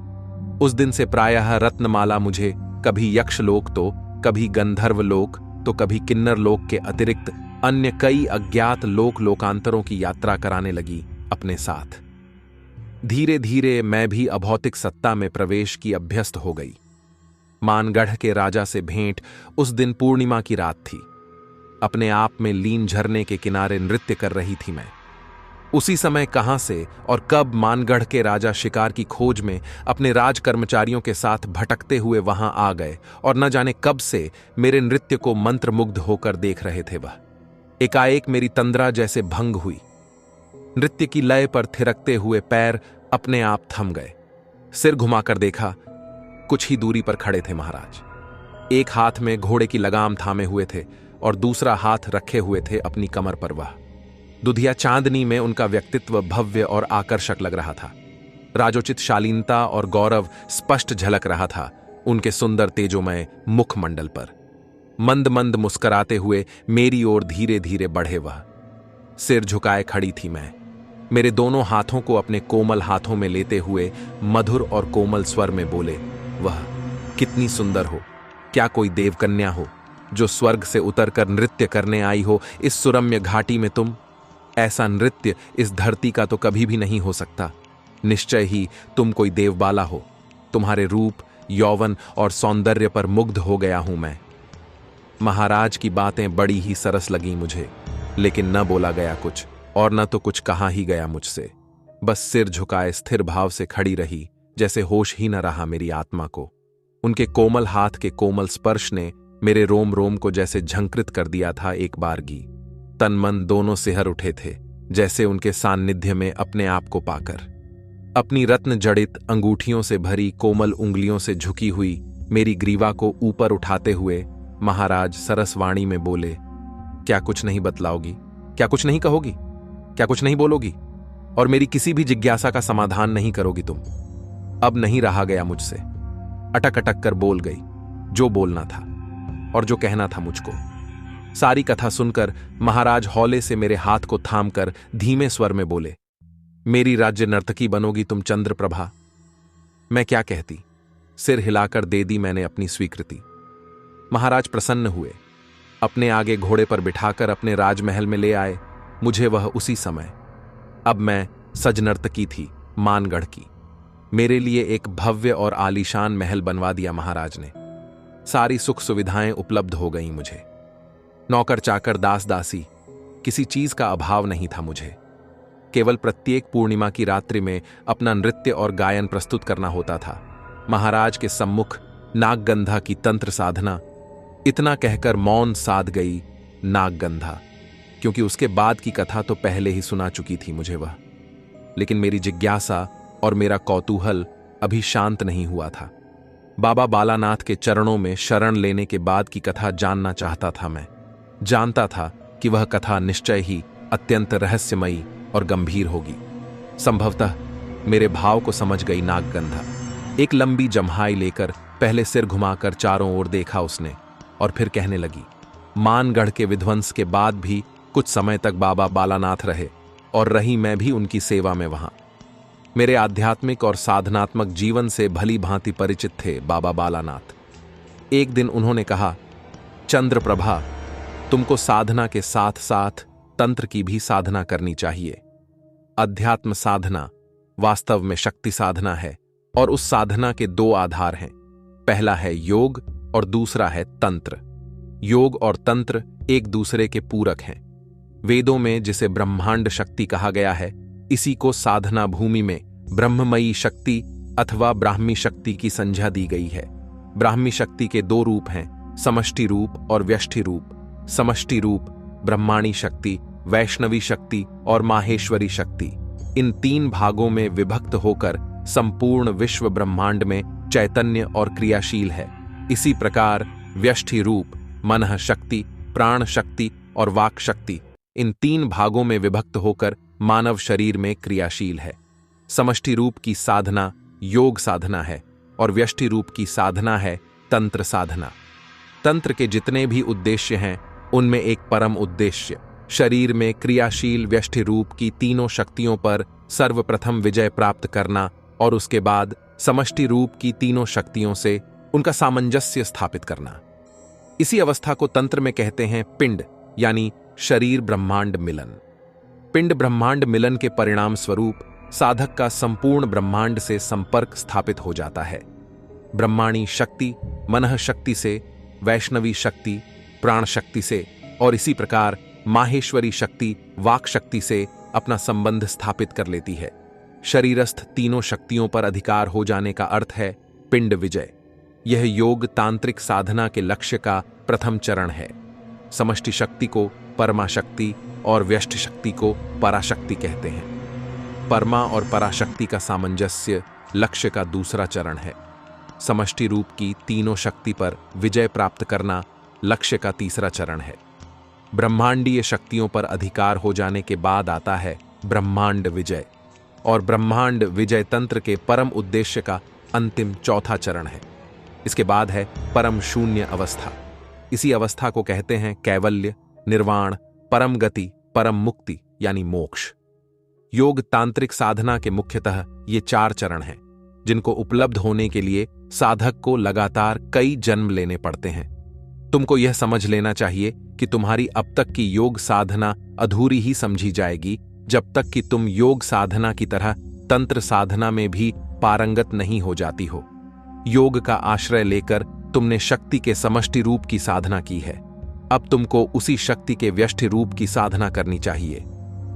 उस दिन से प्रायः रत्नमाला मुझे कभी यक्षलोक तो कभी गंधर्व लोक तो कभी किन्नर लोक के अतिरिक्त अन्य कई अज्ञात लोकांतरों की यात्रा कराने लगी अपने साथ। धीरे धीरे मैं भी अभौतिक सत्ता में प्रवेश की अभ्यस्त हो गई। मानगढ़ के राजा से भेंट उस दिन पूर्णिमा की रात थी। अपने आप में लीन झरने के किनारे नृत्य कर रही थी मैं। उसी समय कहां से और कब मानगढ़ के राजा शिकार की खोज में अपने राज कर्मचारियों के साथ भटकते हुए वहां आ गए और न जाने कब से मेरे नृत्य को मंत्रमुग्ध होकर देख रहे थे वह। एकाएक मेरी तंद्रा जैसे भंग हुई। नृत्य की लय पर थिरकते हुए पैर अपने आप थम गए। सिर घुमाकर देखा, कुछ ही दूरी पर खड़े थे महाराज। एक हाथ में घोड़े की लगाम थामे हुए थे और दूसरा हाथ रखे हुए थे अपनी कमर पर वह। दुधिया चांदनी में उनका व्यक्तित्व भव्य और आकर्षक लग रहा था। राजोचित शालीनता और गौरव स्पष्ट झलक रहा था उनके सुंदर तेजोमय मुखमंडल पर। मंद मंद मुस्कुराते हुए मेरी ओर धीरे धीरे बढ़े वह। सिर झुकाए खड़ी थी मैं। मेरे दोनों हाथों को अपने कोमल हाथों में लेते हुए मधुर और कोमल स्वर में बोले, वह कितनी सुंदर हो। क्या कोई देवकन्या हो जो स्वर्ग से उतरकर नृत्य करने आई हो इस सुरम्य घाटी में तुम? ऐसा नृत्य इस धरती का तो कभी भी नहीं हो सकता। निश्चय ही तुम कोई देवबाला हो। तुम्हारे रूप, यौवन और सौंदर्य पर मुग्ध हो गया हूं मैं। महाराज की बातें बड़ी ही सरस लगी मुझे, लेकिन न बोला गया कुछ और न तो कुछ कहा ही गया मुझसे। बस सिर झुकाए स्थिर भाव से खड़ी रही, जैसे होश ही न रहा मेरी आत्मा को। उनके कोमल हाथ के कोमल स्पर्श ने मेरे रोम रोम को जैसे झंकृत कर दिया था एक बारगी। तन मन दोनों सिहर उठे थे, जैसे उनके सान्निध्य में अपने आप को पाकर। अपनी रत्न जड़ित अंगूठियों से भरी कोमल उंगलियों से झुकी हुई मेरी ग्रीवा को ऊपर उठाते हुए महाराज सरसवाणी में बोले, क्या कुछ नहीं बतलाओगी? क्या कुछ नहीं कहोगी? क्या कुछ नहीं बोलोगी? और मेरी किसी भी जिज्ञासा का समाधान नहीं करोगी तुम? अब नहीं रहा गया मुझसे। अटक अटक कर बोल गई जो बोलना था और जो कहना था मुझको। सारी कथा सुनकर महाराज हौले से मेरे हाथ को थामकर धीमे स्वर में बोले, मेरी राज्य नर्तकी बनोगी तुम चंद्रप्रभा। मैं क्या कहती? सिर हिलाकर दे दी मैंने अपनी स्वीकृति। महाराज प्रसन्न हुए। अपने आगे घोड़े पर बिठाकर अपने राजमहल में ले आए मुझे वह उसी समय। अब मैं सज नर्तकी थी मानगढ़ की। मेरे लिए एक भव्य और आलीशान महल बनवा दिया महाराज ने। सारी सुख सुविधाएं उपलब्ध हो गईं मुझे। नौकर चाकर दास दासी, किसी चीज का अभाव नहीं था मुझे। केवल प्रत्येक पूर्णिमा की रात्रि में अपना नृत्य और गायन प्रस्तुत करना होता था। महाराज के सम्मुख नागगंधा की तंत्र साधना। इतना कहकर मौन साध गई नागगंधा, क्योंकि उसके बाद की कथा तो पहले ही सुना चुकी थी मुझे वह। लेकिन मेरी जिज्ञासा और मेरा कौतूहल अभी शांत नहीं हुआ था। बाबा बालानाथ के चरणों में शरण लेने के बाद की कथा जानना चाहता था मैं। जानता था कि वह कथा निश्चय ही अत्यंत रहस्यमयी और गंभीर होगी। संभवतः मेरे भाव को समझ गई नागगंधा। एक लंबी जम्हाई लेकर पहले सिर घुमाकर चारों ओर देखा उसने, और फिर कहने लगी, मानगढ़ के विध्वंस के बाद भी कुछ समय तक बाबा बालानाथ रहे, और रही मैं भी उनकी सेवा में वहां। मेरे आध्यात्मिक और साधनात्मक जीवन से भली भांति परिचित थे बाबा बालानाथ। एक दिन उन्होंने कहा, चंद्रप्रभा, तुमको साधना के साथ साथ तंत्र की भी साधना करनी चाहिए। अध्यात्म साधना वास्तव में शक्ति साधना है, और उस साधना के दो आधार हैं। पहला है योग और दूसरा है तंत्र। योग और तंत्र एक दूसरे के पूरक हैं। वेदों में जिसे ब्रह्मांड शक्ति कहा गया है, इसी को साधना भूमि में ब्रह्ममयी शक्ति अथवा ब्राह्मी शक्ति की संज्ञा दी गई है। ब्राह्मी शक्ति के दो रूप हैं, समष्टि रूप और व्यष्टि रूप। समष्टि रूप ब्रह्माणी शक्ति, वैष्णवी शक्ति और माहेश्वरी शक्ति। इन तीन भागों में विभक्त होकर संपूर्ण विश्व ब्रह्मांड में चैतन्य और क्रियाशील है। इसी प्रकार व्यष्टि रूप मनः शक्ति, प्राण शक्ति और वाक् शक्ति इन तीन भागों में विभक्त होकर मानव शरीर में क्रियाशील है। समष्टि रूप की साधना योग साधना है और व्यष्टि रूप की साधना है तंत्र साधना। तंत्र के जितने भी उद्देश्य हैं, उनमें एक परम उद्देश्य शरीर में क्रियाशील व्यष्टि रूप की तीनों शक्तियों पर सर्वप्रथम विजय प्राप्त करना और उसके बाद समष्टि रूप की तीनों शक्तियों से उनका सामंजस्य स्थापित करना। इसी अवस्था को तंत्र में कहते हैं पिंड, यानी शरीर ब्रह्मांड मिलन। पिंड ब्रह्मांड मिलन के परिणाम स्वरूप साधक का संपूर्ण ब्रह्मांड से संपर्क स्थापित हो जाता है। ब्रह्माणी शक्ति मनः शक्ति से, वैष्णवी शक्ति प्राण शक्ति से और इसी प्रकार माहेश्वरी शक्ति वाक् शक्ति से अपना संबंध स्थापित कर लेती है। शरीरस्थ तीनों शक्तियों पर अधिकार हो जाने का अर्थ है पिंड विजय। यह योग तांत्रिक साधना के लक्ष्य का प्रथम चरण है। समष्टि शक्ति को परमाशक्ति और व्यष्टि शक्ति को पराशक्ति कहते हैं। परमा और पराशक्ति का सामंजस्य लक्ष्य का दूसरा चरण है। समष्टि रूप की तीनों शक्ति पर विजय प्राप्त करना लक्ष्य का तीसरा चरण है। ब्रह्मांडीय शक्तियों पर अधिकार हो जाने के बाद आता है ब्रह्मांड विजय, और ब्रह्मांड विजय तंत्र के परम उद्देश्य का अंतिम चौथा चरण है। इसके बाद है परम शून्य अवस्था। इसी अवस्था को कहते हैं कैवल्य, निर्वाण, परम गति, परम मुक्ति यानी मोक्ष। योग तांत्रिक साधना के मुख्यतः ये चार चरण हैं, जिनको उपलब्ध होने के लिए साधक को लगातार कई जन्म लेने पड़ते हैं। तुमको यह समझ लेना चाहिए कि तुम्हारी अब तक की योग साधना अधूरी ही समझी जाएगी जब तक कि तुम योग साधना की तरह तंत्र साधना में भी पारंगत नहीं हो जाती हो। योग का आश्रय लेकर तुमने शक्ति के समष्टि रूप की साधना की है। अब तुमको उसी शक्ति के व्यष्टि रूप की साधना करनी चाहिए।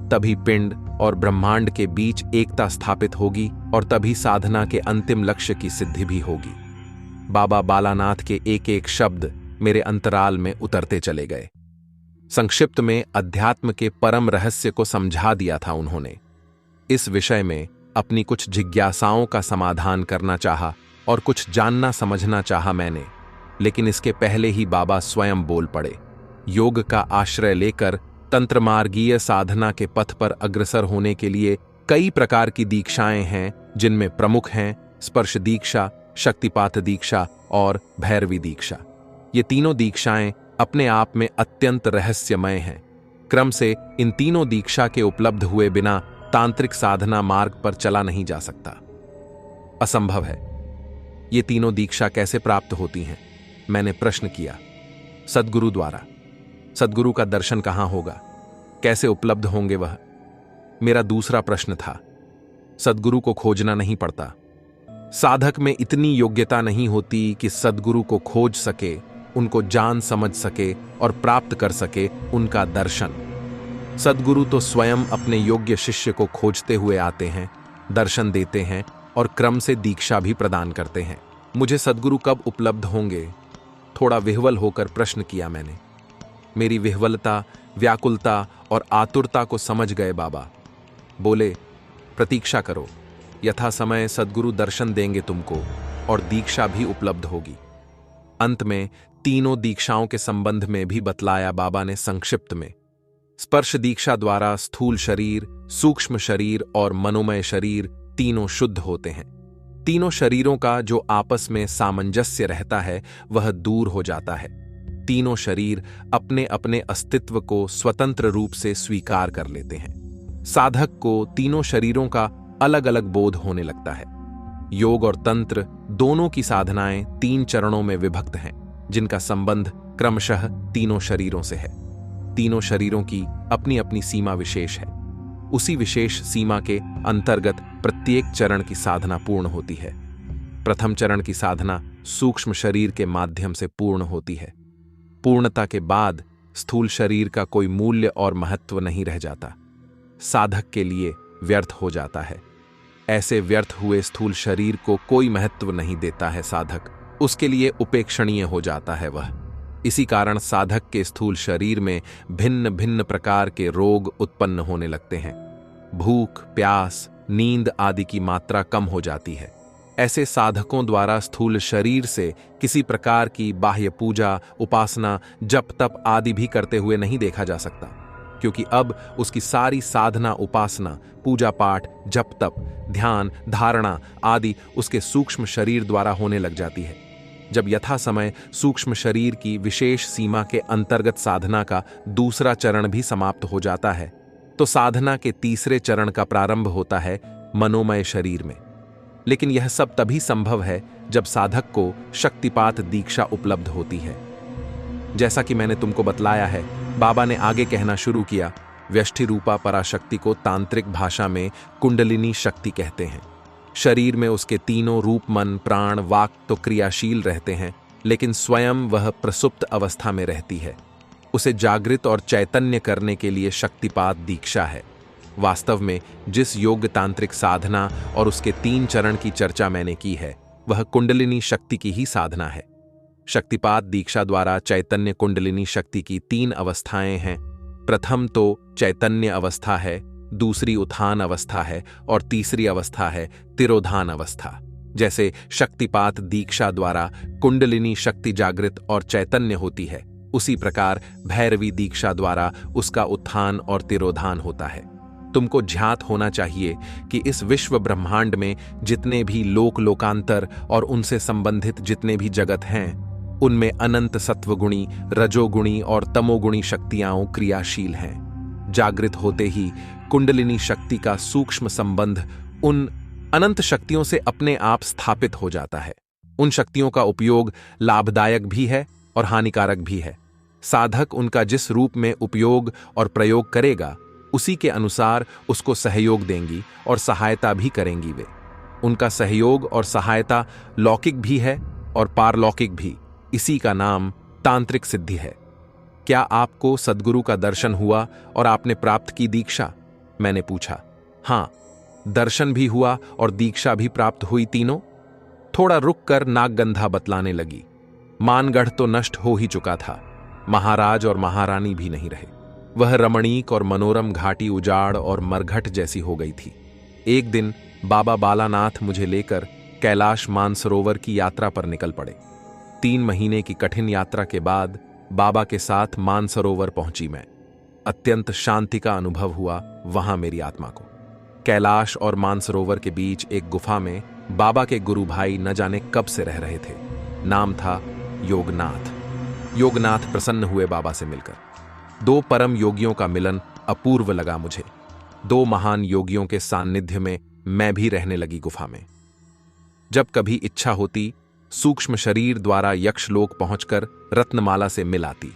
तभी पिंड और ब्रह्मांड के बीच एकता स्थापित होगी और तभी साधना के अंतिम लक्ष्य की सिद्धि भी होगी। बाबा बालानाथ के एक एक शब्द मेरे अंतराल में उतरते चले गए। संक्षिप्त में अध्यात्म के परम रहस्य को समझा दिया था उन्होंने। इस विषय में अपनी कुछ जिज्ञासाओं का समाधान करना चाहा और कुछ जानना समझना चाहा मैंने, लेकिन इसके पहले ही बाबा स्वयं बोल पड़े। योग का आश्रय लेकर तंत्रमार्गीय साधना के पथ पर अग्रसर होने के लिए कई प्रकार की दीक्षाएं हैं, जिनमें प्रमुख हैं स्पर्श दीक्षा, शक्तिपात दीक्षा और भैरवी दीक्षा। ये तीनों दीक्षाएं अपने आप में अत्यंत रहस्यमय हैं। क्रम से इन तीनों दीक्षा के उपलब्ध हुए बिना तांत्रिक साधना मार्ग पर चला नहीं जा सकता। असंभव है। ये तीनों दीक्षा कैसे प्राप्त होती हैं? मैंने प्रश्न किया। सद्गुरु द्वारा। सद्गुरु का दर्शन कहां होगा? कैसे उपलब्ध होंगे वह? मेरा दूसरा प्रश्न था। सद्गुरु को खोजना नहीं पड़ता, साधक में इतनी योग्यता नहीं होती कि सद्गुरु को खोज सके, उनको जान समझ सके और प्राप्त कर सके उनका दर्शन। सद्गुरु तो स्वयं अपने योग्य शिष्य को खोजते हुए आते हैं, दर्शन देते हैं और क्रम से दीक्षा भी प्रदान करते हैं। मुझे सद्गुरु कब उपलब्ध होंगे? थोड़ा विह्वल होकर प्रश्न किया मैंने। मेरी विह्वलता, व्याकुलता और आतुरता को समझ गए बाबा। बोले, प्रतीक्षा करो, यथा समय सद्गुरु दर्शन देंगे तुमको और दीक्षा भी उपलब्ध होगी। अंत में तीनों दीक्षाओं के संबंध में भी बतलाया बाबा ने संक्षिप्त में। स्पर्श दीक्षा द्वारा स्थूल शरीर, सूक्ष्म शरीर और मनोमय शरीर तीनों शुद्ध होते हैं। तीनों शरीरों का जो आपस में सामंजस्य रहता है वह दूर हो जाता है। तीनों शरीर अपने अपने अस्तित्व को स्वतंत्र रूप से स्वीकार कर लेते हैं। साधक को तीनों शरीरों का अलग अलग बोध होने लगता है। योग और तंत्र दोनों की साधनाएं 3 चरणों में विभक्त हैं, जिनका संबंध क्रमशः तीनों शरीरों से है। तीनों शरीरों की अपनी अपनी सीमा विशेष है। उसी विशेष सीमा के अंतर्गत प्रत्येक चरण की साधना पूर्ण होती है। प्रथम चरण की साधना सूक्ष्म शरीर के माध्यम से पूर्ण होती है। पूर्णता के बाद स्थूल शरीर का कोई मूल्य और महत्व नहीं रह जाता, साधक के लिए व्यर्थ हो जाता है। ऐसे व्यर्थ हुए स्थूल शरीर को कोई महत्व नहीं देता है साधक, उसके लिए उपेक्षणीय हो जाता है वह। इसी कारण साधक के स्थूल शरीर में भिन्न भिन्न प्रकार के रोग उत्पन्न होने लगते हैं। भूख, प्यास, नींद आदि की मात्रा कम हो जाती है। ऐसे साधकों द्वारा स्थूल शरीर से किसी प्रकार की बाह्य पूजा, उपासना, जप तप आदि भी करते हुए नहीं देखा जा सकता, क्योंकि अब उसकी सारी साधना, उपासना, पूजा पाठ, जप तप, ध्यान, धारणा आदि उसके सूक्ष्म शरीर द्वारा होने लग जाती है। जब यथा समय सूक्ष्म शरीर की विशेष सीमा के अंतर्गत साधना का दूसरा चरण भी समाप्त हो जाता है, तो साधना के तीसरे चरण का प्रारंभ होता है मनोमय शरीर में। लेकिन यह सब तभी संभव है जब साधक को शक्तिपात दीक्षा उपलब्ध होती है। जैसा कि मैंने तुमको बतलाया है, बाबा ने आगे कहना शुरू किया, व्यष्टि रूपा पराशक्ति को तांत्रिक भाषा में कुंडलिनी शक्ति कहते हैं। शरीर में उसके तीनों रूप, मन, प्राण, वाक तो क्रियाशील रहते हैं, लेकिन स्वयं वह प्रसुप्त अवस्था में रहती है। उसे जागृत और चैतन्य करने के लिए शक्तिपात दीक्षा है। वास्तव में जिस योग तांत्रिक साधना और उसके 3 चरण की चर्चा मैंने की है, वह कुंडलिनी शक्ति की ही साधना है। शक्तिपात दीक्षा द्वारा चैतन्य कुंडलिनी शक्ति की 3 अवस्थाएं हैं। प्रथम तो चैतन्य अवस्था है, दूसरी उत्थान अवस्था है और तीसरी अवस्था है तिरोधान अवस्था। जैसे शक्तिपात दीक्षा द्वारा कुंडलिनी शक्ति जागृत और चैतन्य होती है, उसी प्रकार भैरवी दीक्षा द्वारा उसका उत्थान और तिरोधान होता है। तुमको ज्ञात होना चाहिए कि इस विश्व ब्रह्मांड में जितने भी लोक लोकांतर और उनसे संबंधित जितने भी जगत हैं, उनमें अनंत सत्वगुणी, रजोगुणी और तमोगुणी शक्तियां क्रियाशील हैं। जागृत होते ही कुंडलिनी शक्ति का सूक्ष्म संबंध उन अनंत शक्तियों से अपने आप स्थापित हो जाता है। उन शक्तियों का उपयोग लाभदायक भी है और हानिकारक भी है। साधक उनका जिस रूप में उपयोग और प्रयोग करेगा, उसी के अनुसार उसको सहयोग देंगी और सहायता भी करेंगी वे। उनका सहयोग और सहायता लौकिक भी है और पारलौकिक भी। इसी का नाम तांत्रिक सिद्धि है। क्या आपको सद्गुरु का दर्शन हुआ और आपने प्राप्त की दीक्षा? मैंने पूछा। हाँ, दर्शन भी हुआ और दीक्षा भी प्राप्त हुई तीनों। थोड़ा रुक कर नागगंधा बतलाने लगी। मानगढ़ तो नष्ट हो ही चुका था, महाराज और महारानी भी नहीं रहे। वह रमणीक और मनोरम घाटी उजाड़ और मरघट जैसी हो गई थी। एक दिन बाबा बालानाथ मुझे लेकर कैलाश मानसरोवर की यात्रा पर निकल पड़े। 3 महीने की कठिन यात्रा के बाद बाबा के साथ मानसरोवर पहुंची मैं। अत्यंत शांति का अनुभव हुआ वहां मेरी आत्मा को। कैलाश और मानसरोवर के बीच एक गुफा में बाबा के गुरु भाई न जाने कब से रह रहे थे। नाम था योगनाथ। योगनाथ प्रसन्न हुए बाबा से मिलकर। 2 परम योगियों का मिलन अपूर्व लगा मुझे। 2 महान योगियों के सान्निध्य में मैं भी रहने लगी गुफा में। जब कभी इच्छा होती, सूक्ष्म शरीर द्वारा यक्षलोक पहुंचकर रत्नमाला से मिल आती।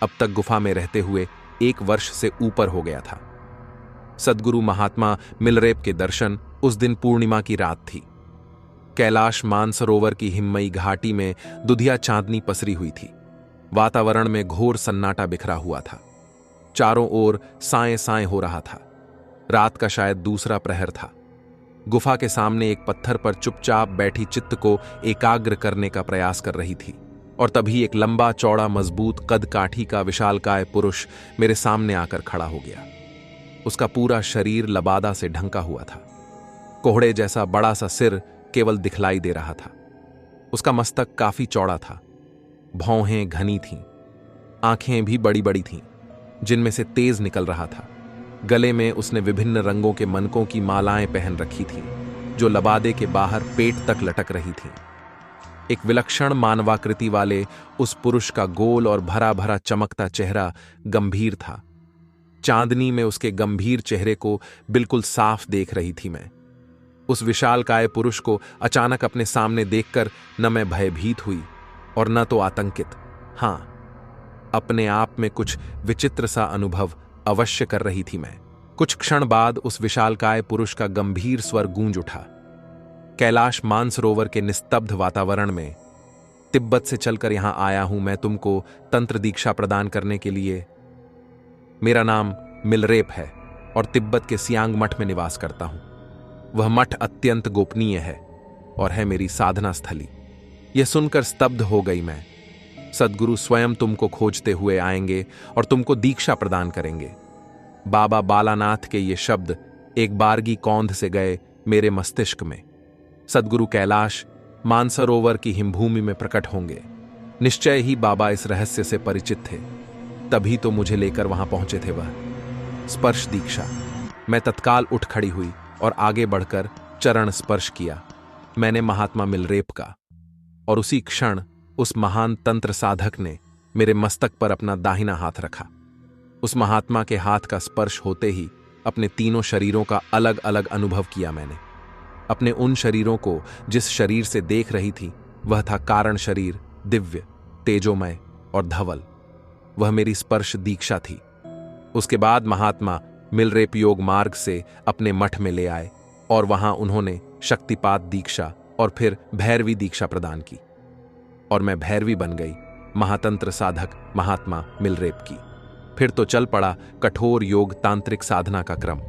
अब तक गुफा में रहते हुए 1 वर्ष से ऊपर हो गया था। सद्गुरु महात्मा मिलरेप के दर्शन उस दिन पूर्णिमा की रात थी। कैलाश मानसरोवर की हिम्मई घाटी में दुधिया चांदनी पसरी हुई थी। वातावरण में घोर सन्नाटा बिखरा हुआ था। चारों ओर साए साए हो रहा था। रात का शायद दूसरा प्रहर था। गुफा के सामने एक पत्थर पर चुपचाप बैठी चित्त को एकाग्र करने का प्रयास कर रही थी, और तभी एक लंबा चौड़ा मजबूत कद काठी का विशालकाय पुरुष मेरे सामने आकर खड़ा हो गया। उसका पूरा शरीर लबादा से ढंका हुआ था। कोहड़े जैसा बड़ा सा सिर केवल दिखलाई दे रहा था। उसका मस्तक काफी चौड़ा था। भौहें घनी थीं, आंखें भी बड़ी बड़ी थीं, जिनमें से तेज निकल रहा था। गले में उसने विभिन्न रंगों के मनकों की मालाएं पहन रखी थीं, जो लबादे के बाहर पेट तक लटक रही थीं। एक विलक्षण मानवाकृति वाले उस पुरुष का गोल और भरा भरा चमकता चेहरा गंभीर था। चांदनी में उसके गंभीर चेहरे को बिल्कुल साफ देख रही थी मैं। उस विशालकाय पुरुष को अचानक अपने सामने देखकर न मैं भयभीत हुई और न तो आतंकित। हां, अपने आप में कुछ विचित्र सा अनुभव अवश्य कर रही थी मैं। कुछ क्षण बाद उस विशालकाय पुरुष का गंभीर स्वर गूंज उठा। कैलाश मानसरोवर के निस्तब्ध वातावरण में, तिब्बत से चलकर यहां आया हूं मैं तुमको तंत्र दीक्षा प्रदान करने के लिए। मेरा नाम मिलरेप है और तिब्बत के सियांग मठ में निवास करता हूं। वह मठ अत्यंत गोपनीय है और है मेरी साधना स्थली। यह सुनकर स्तब्ध हो गई मैं। सद्गुरु स्वयं तुमको खोजते हुए आएंगे और तुमको दीक्षा प्रदान करेंगे। बाबा बालानाथ के ये शब्द एक बारगी कौंध से गए मेरे मस्तिष्क में। सद्गुरु कैलाश मानसरोवर की हिमभूमि में प्रकट होंगे। निश्चय ही बाबा इस रहस्य से परिचित थे, तभी तो मुझे लेकर वहां पहुंचे थे वह। स्पर्श दीक्षा। मैं तत्काल उठ खड़ी हुई और आगे बढ़कर चरण स्पर्श किया मैंने महात्मा मिलरेप का, और उसी क्षण उस महान तंत्र साधक ने मेरे मस्तक पर अपना दाहिना हाथ रखा। उस महात्मा के हाथ का स्पर्श होते ही अपने तीनों शरीरों का अलग अलग अनुभव किया मैंने। अपने उन शरीरों को जिस शरीर से देख रही थी वह था कारण शरीर, दिव्य, तेजोमय और धवल। वह मेरी स्पर्श दीक्षा थी। उसके बाद महात्मा मिलरेप योग मार्ग से अपने मठ में ले आए और वहां उन्होंने शक्तिपात दीक्षा और फिर भैरवी दीक्षा प्रदान की, और मैं भैरवी बन गई, महातंत्र साधक महात्मा मिलरेप की। फिर तो चल पड़ा कठोर योग तांत्रिक साधना का क्रम।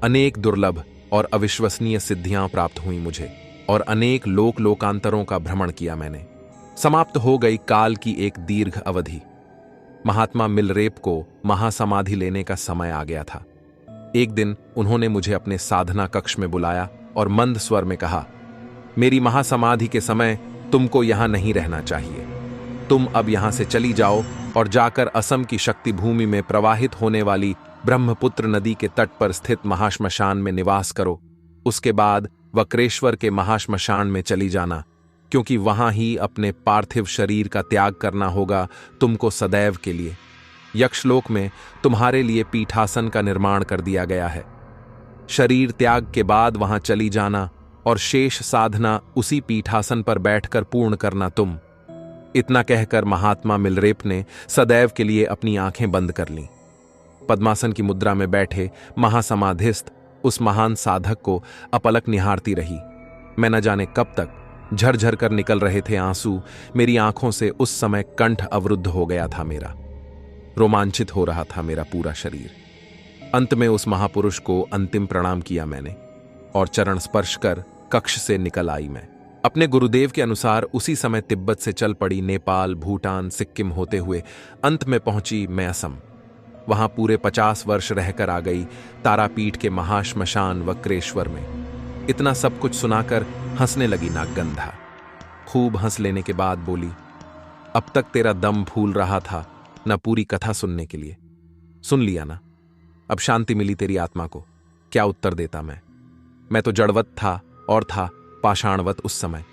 अनेक दुर्लभ और अविश्वसनीय सिद्धियां प्राप्त हुई मुझे, और अनेक लोक लोकांतरों का भ्रमण किया मैंने। समाप्त हो गई काल की एक दीर्घ अवधि। महात्मा मिलरेप को महासमाधि लेने का समय आ गया था। एक दिन उन्होंने मुझे अपने साधना कक्ष में बुलाया और मंद स्वर में कहा, मेरी महासमाधि के समय तुमको यहां नहीं रहना चाहिए। तुम अब यहां से चली जाओ और जाकर असम की शक्ति भूमि में प्रवाहित होने वाली ब्रह्मपुत्र नदी के तट पर स्थित महाश्मशान में निवास करो। उसके बाद वक्रेश्वर के महाश्मशान में चली जाना, क्योंकि वहां ही अपने पार्थिव शरीर का त्याग करना होगा तुमको सदैव के लिए। यक्षलोक में तुम्हारे लिए पीठासन का निर्माण कर दिया गया है। शरीर त्याग के बाद वहां चली जाना और शेष साधना उसी पीठासन पर बैठकर पूर्ण करना तुम। इतना कहकर महात्मा मिलरेप ने सदैव के लिए अपनी आंखें बंद कर लीं। पद्मासन की मुद्रा में बैठे महासमाधिस्थ उस महान साधक को अपलक निहारती रही। मैं न जाने कब तक झरझर कर निकल रहे थे आंसू। मेरी आंखों से उस समय कंठ अवरुद्ध हो गया था मेरा। रोमांचित हो रहा था मेरा पूरा शरीर। अंत में उस महापुरुष को अंतिम प्रणाम किया मैंने और चरण स्पर्श कर कक्ष से निकल आई मैं। अपने गुरुदेव के अनुसार उसी समय तिब्बत से चल पड़ी नेपाल, भूटान, सिक्किम होते हुए अंत में पहुंची मैं असम। वहां पूरे 50 वर्ष रहकर आ गई तारापीठ के महाश्मशान वक्रेश्वर में। इतना सब कुछ सुनाकर हंसने लगी नागगंधा। खूब हंस लेने के बाद बोली, अब तक तेरा दम फूल रहा था न पूरी कथा सुनने के लिए। सुन लिया ना, अब शांति मिली तेरी आत्मा को। क्या उत्तर देता मैं तो जड़वत था और था पाषाणवत उस समय।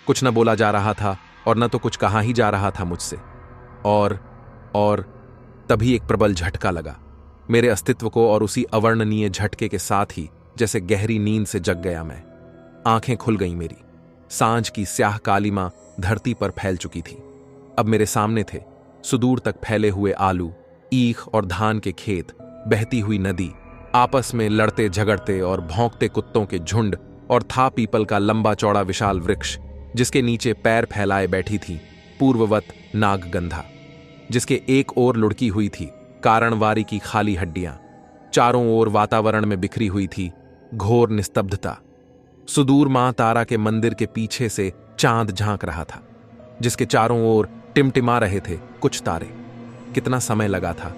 कुछ न बोला जा रहा था और न तो कुछ कहा ही जा रहा था मुझसे। और तभी एक प्रबल झटका लगा मेरे अस्तित्व को, और उसी अवर्णनीय झटके के साथ ही जैसे गहरी नींद से जग गया मैं। आंखें खुल गईं मेरी। सांझ की स्याह कालिमा धरती पर फैल चुकी थी। अब मेरे सामने थे सुदूर तक फैले हुए आलू, ईख और धान के खेत, बहती हुई नदी, आपस में लड़ते झगड़ते और भौंकते कुत्तों के झुंड और था पीपल का लंबा चौड़ा विशाल वृक्ष, जिसके नीचे पैर फैलाए बैठी थी पूर्ववत नागगंधा, जिसके एक ओर लुढ़की हुई थी कारणवारी की खाली हड्डियां, चारों ओर वातावरण में बिखरी हुई थी घोर निस्तब्धता। सुदूर मां तारा के मंदिर के पीछे से चांद झांक रहा था, जिसके चारों ओर टिमटिमा रहे थे कुछ तारे। कितना समय लगा था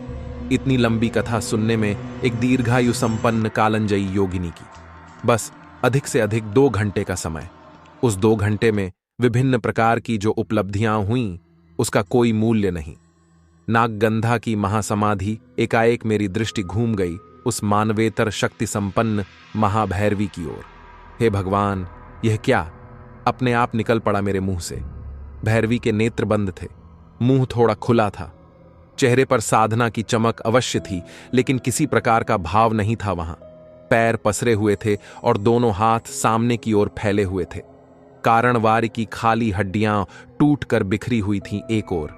इतनी लंबी कथा सुनने में एक दीर्घायु संपन्न कालंजयी योगिनी की। बस अधिक से अधिक 2 घंटे का समय। उस 2 घंटे में विभिन्न प्रकार की जो उपलब्धियां हुईं, उसका कोई मूल्य नहीं। नागगंधा की महासमाधि एकाएक मेरी दृष्टि घूम गई उस मानवेतर शक्ति संपन्न महाभैरवी की ओर। हे भगवान, यह क्या? अपने आप निकल पड़ा मेरे मुंह से। भैरवी के नेत्र बंद थे, मुंह थोड़ा खुला था। चेहरे पर साधना की चमक अवश्य थी, लेकिन किसी प्रकार का भाव नहीं था वहां। पैर पसरे हुए थे और दोनों हाथ सामने की ओर फैले हुए थे। कारणवारी की खाली हड्डियां टूटकर बिखरी हुई थीं एक ओर।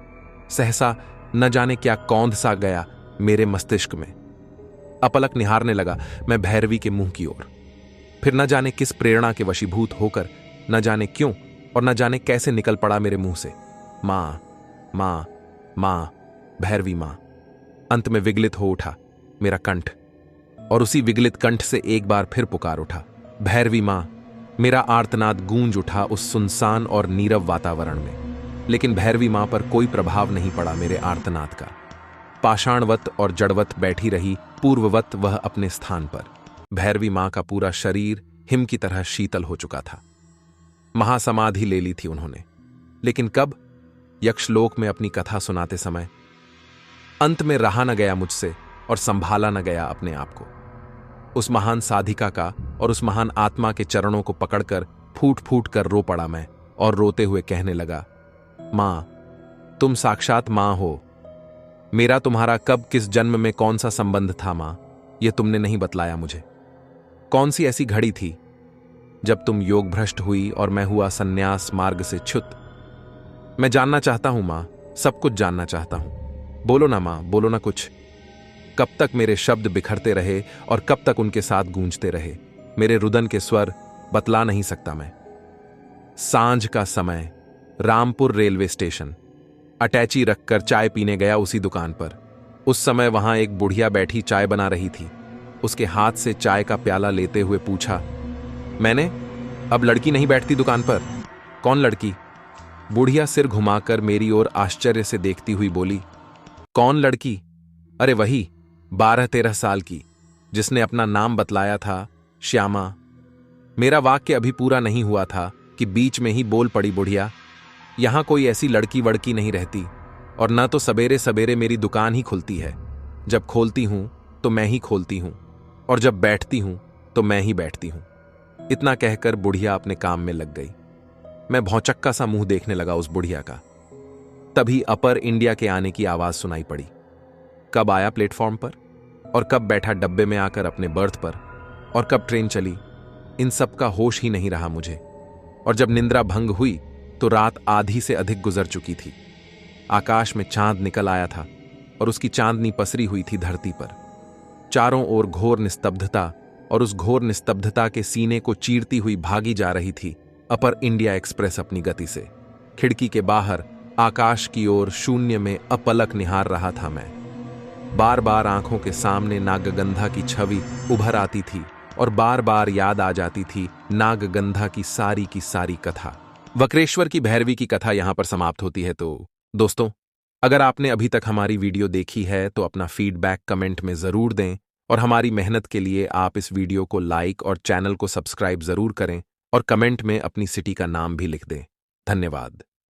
सहसा न जाने क्या कौंध सा गया मेरे मस्तिष्क में। अपलक निहारने लगा मैं भैरवी के मुंह की ओर। फिर न जाने किस प्रेरणा के वशीभूत होकर, न जाने क्यों और न जाने कैसे निकल पड़ा मेरे मुंह से, मां मां मां, भैरवी मां। अंत में विगलित हो उठा मेरा कंठ, और उसी विगलित कंठ से एक बार फिर पुकार उठा, भैरवी मां। मेरा आर्तनाद गूंज उठा उस सुनसान और नीरव वातावरण में, लेकिन भैरवी मां पर कोई प्रभाव नहीं पड़ा मेरे आर्तनाद का। पाषाणवत और जड़वत बैठी रही पूर्ववत वह अपने स्थान पर। भैरवी मां का पूरा शरीर हिम की तरह शीतल हो चुका था। महासमाधि ले ली थी उन्होंने, लेकिन कब? यक्षलोक में अपनी कथा सुनाते समय। अंत में रहा न गया मुझसे और संभाला न गया अपने आप को। उस महान साधिका का और उस महान आत्मा के चरणों को पकड़कर फूट फूट कर रो पड़ा मैं, और रोते हुए कहने लगा, मां, तुम साक्षात मां हो। मेरा तुम्हारा कब किस जन्म में कौन सा संबंध था मां, यह तुमने नहीं बतलाया मुझे। कौन सी ऐसी घड़ी थी जब तुम योग भ्रष्ट हुई और मैं हुआ सन्यास मार्ग से च्युत? मैं जानना चाहता हूं मां, सब कुछ जानना चाहता हूं। बोलो ना मां, बोलो ना कुछ। कब तक मेरे शब्द बिखरते रहे और कब तक उनके साथ गूंजते रहे मेरे रुदन के स्वर, बतला नहीं सकता मैं। सांझ का समय, रामपुर रेलवे स्टेशन। अटैची रखकर चाय पीने गया उसी दुकान पर। उस समय वहां एक बुढ़िया बैठी चाय बना रही थी। उसके हाथ से चाय का प्याला लेते हुए पूछा मैंने, अब लड़की नहीं बैठती दुकान पर? कौन लड़की? बुढ़िया सिर घुमाकर मेरी ओर आश्चर्य से देखती हुई बोली, कौन लड़की? अरे वही 12-13 साल की, जिसने अपना नाम बतलाया था, श्यामा। मेरा वाक्य अभी पूरा नहीं हुआ था कि बीच में ही बोल पड़ी बुढ़िया, यहां कोई ऐसी लड़की वड़की नहीं रहती, और न तो सवेरे सवेरे मेरी दुकान ही खुलती है। जब खोलती हूं तो मैं ही खोलती हूं, और जब बैठती हूं तो मैं ही बैठती हूं। इतना कहकर बुढ़िया अपने काम में लग गई। मैं भौचक्का सा मुंह देखने लगा उस बुढ़िया का। तभी अपर इंडिया के आने की आवाज सुनाई पड़ी। कब आया प्लेटफॉर्म पर, और कब बैठा डब्बे में आकर अपने बर्थ पर, और कब ट्रेन चली, इन सब का होश ही नहीं रहा मुझे। और जब निंद्रा भंग हुई तो रात आधी से अधिक गुजर चुकी थी। आकाश में चांद निकल आया था और उसकी चांदनी पसरी हुई थी धरती पर। चारों ओर घोर निस्तब्धता, और उस घोर निस्तब्धता के सीने को चीरती हुई भागी जा रही थी अपर इंडिया एक्सप्रेस अपनी गति से। खिड़की के बाहर आकाश की ओर शून्य में अपलक निहार रहा था मैं। बार बार आंखों के सामने नागगंधा की छवि उभर आती थी और बार बार याद आ जाती थी नागगंधा की सारी कथा। वक्रेश्वर की भैरवी की कथा यहां पर समाप्त होती है। तो दोस्तों, अगर आपने अभी तक हमारी वीडियो देखी है तो अपना फीडबैक कमेंट में जरूर दें, और हमारी मेहनत के लिए आप इस वीडियो को लाइक और चैनल को सब्सक्राइब जरूर करें, और कमेंट में अपनी सिटी का नाम भी लिख दें। धन्यवाद।